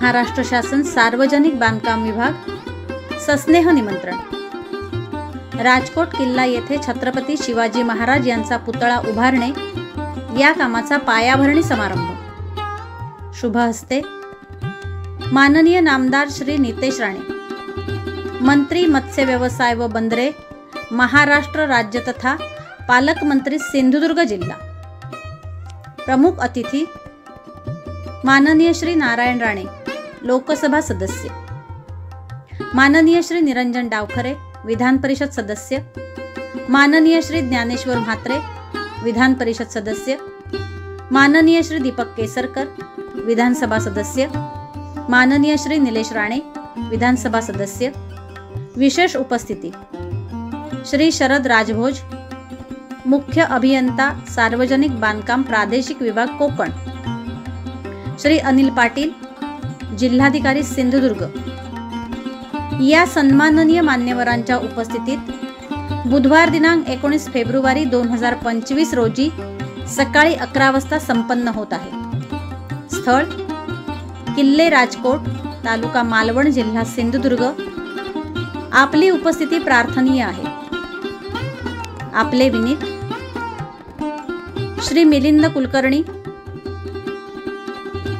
महाराष्ट्र शासन सार्वजनिक बांधकाम विभाग सस्नेह निमंत्रण. राजकोट किल्ला येथे छत्रपती शिवाजी महाराज यांचा पुतळा उभारणे या कामाचा पायाभरणी समारंभ. शुभ हस्ते माननीय नामदार श्री नितेश राणे, मंत्री मत्स्य व्यवसाय व बंदरे, महाराष्ट्र राज्य तथा पालकमंत्री सिंधुदुर्ग जिल्हा. प्रमुख अतिथी माननीय श्री नारायण राणे, लोकसभा सदस्य, माननीय श्री निरंजन डावखरे, विधान परिषद सदस्य, माननीय श्री ज्ञानेश्वर म्हात्रे, विधान परिषद सदस्य, माननीय श्री दीपक केसरकर, विधानसभा सदस्य, माननीय श्री निलेश राणे, विधानसभा सदस्य. विशेष उपस्थिती श्री शरद राजभोज, मुख्य अभियंता सार्वजनिक बांधकाम प्रादेशिक विभाग कोकण, श्री अनिल पाटील, जिल्हाधिकारी सिंधुदुर्ग. या सन्माननीय मान्यवरांच्या उपस्थितीत बुधवार दिनांक 19 फेब्रुवारी 2025 रोजी सकाळी 11 वाजता संपन्न होत आहे. स्थळ किल्ले राजकोट, तालुका मालवण, जिल्हा सिंधुदुर्ग. आपली उपस्थिती प्रार्थनीय आहे. आपले विनीत श्री मिलिंद कुलकर्णी,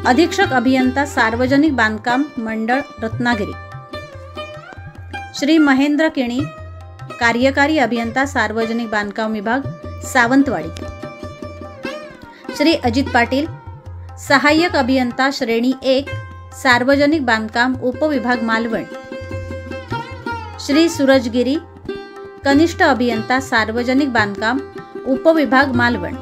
अधीक्षक अभियंता सार्वजनिक बांधकाम मंडळ रत्नागिरी, श्री महेंद्र केणी, कार्यकारी अभियंता सार्वजनिक बांधकाम विभाग सावंतवाडी, श्री अजित पाटील, सहाय्यक अभियंता श्रेणी 1 सार्वजनिक बांधकाम उपविभाग मालवण, श्री सूरज गिरी, कनिष्ठ अभियंता सार्वजनिक बांधकाम उपविभाग मालवण.